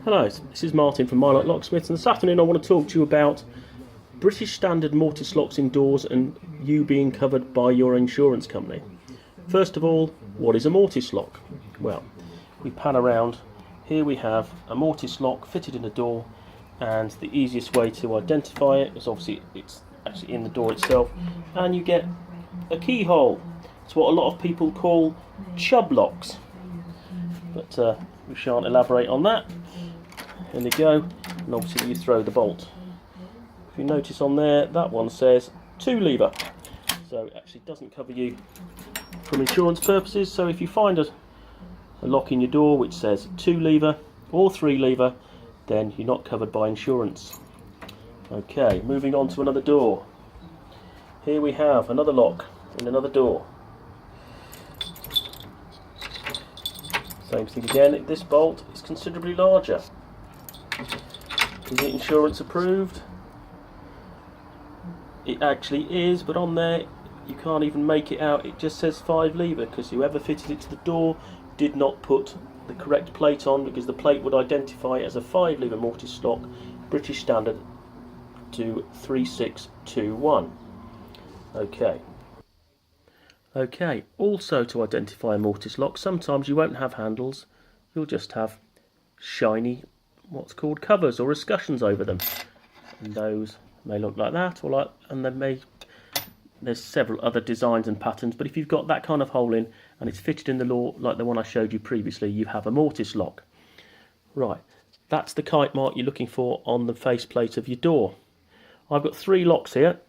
Hello, this is Martin from Mortice Locksmiths, and this afternoon I want to talk to you about British Standard Mortice locks indoors and you being covered by your insurance company. First of all, what is a Mortice lock? Well, we pan around. Here we have a Mortice lock fitted in a door, and the easiest way to identify it is obviously it's actually in the door itself, and you get a keyhole. It's what a lot of people call chub locks, but we shan't elaborate on that. In they go, and obviously you throw the bolt. If you notice on there, that one says 2 lever, so it actually doesn't cover you from insurance purposes. So if you find a lock in your door which says 2 lever or 3 lever, then you're not covered by insurance. Okay, moving on to another door. Here we have another lock in another door. Same thing again, this bolt is considerably larger. Is it insurance approved? It actually is, but on there you can't even make it out. It just says 5 lever because whoever fitted it to the door did not put the correct plate on, because the plate would identify it as a 5 lever Mortice lock, British Standard to 3621. Okay, also to identify a Mortice lock, sometimes you won't have handles, you'll just have shiny what's called covers or escutcheons over them, and those may look like that, or like, and there's several other designs and patterns, but if you've got that kind of hole in and it's fitted in the door like the one I showed you previously, you have a Mortice lock. Right, that's the kite mark you're looking for on the faceplate of your door. I've got 3 locks here.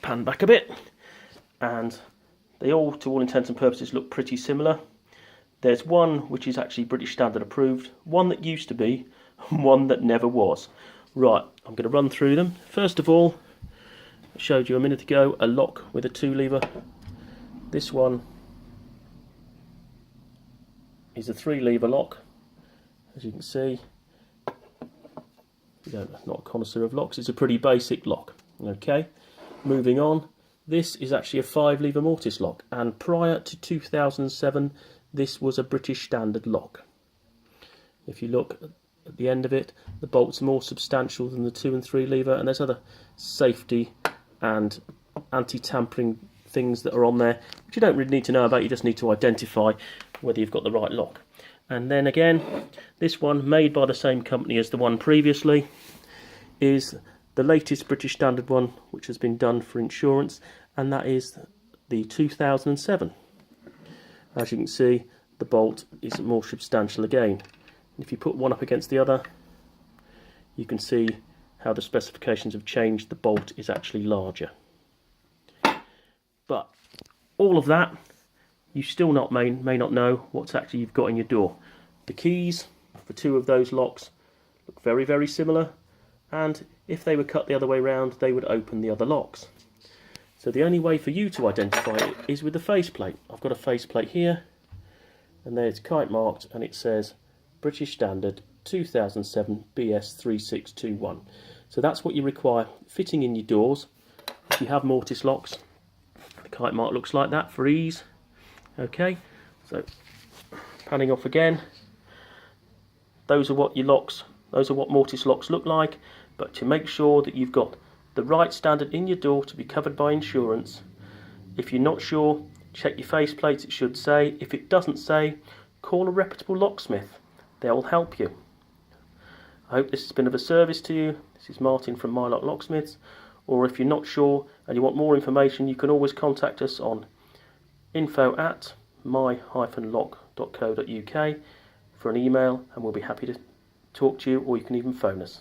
Pan back a bit, and they all, to all intents and purposes, look pretty similar. There's one which is actually British Standard approved, one that used to be, and one that never was. Right, I'm going to run through them. First of all, I showed you a minute ago a lock with a 2 lever. This one is a 3 lever lock, as you can see. I'm not a connoisseur of locks, it's a pretty basic lock. Okay, moving on. This is actually a 5 lever Mortice lock, and prior to 2007 this was a British Standard lock. If you look at the end of it, the bolts are more substantial than the 2 and 3 lever, and there's other safety and anti-tampering things that are on there which you don't really need to know about. You just need to identify whether you've got the right lock. And then again, this one, made by the same company as the one previously, is the latest British Standard one which has been done for insurance, and that is the 2007. As you can see, the bolt is more substantial again. If you put one up against the other, you can see how the specifications have changed. The bolt is actually larger. But all of that, you still may not know what's actually you've got in your door. The keys for 2 of those locks look very, very similar, and if they were cut the other way round, they would open the other locks. So the only way for you to identify it is with the faceplate. I've got a faceplate here, and there's kite marked, and it says British Standard 2007 BS 3621. So that's what you require fitting in your doors. If you have Mortice locks, the kite mark looks like that for ease. Okay, so panning off again. Those are what Mortice locks look like, but to make sure that you've got the right standard in your door to be covered by insurance, if you're not sure, check your faceplate, it should say. If it doesn't say, call a reputable locksmith, they'll help you. I hope this has been of a service to you. This is Martin from Mortice Locksmiths, or if you're not sure and you want more information, you can always contact us on info@my-lock.co.uk for an email, and we'll be happy to talk to you, or you can even phone us.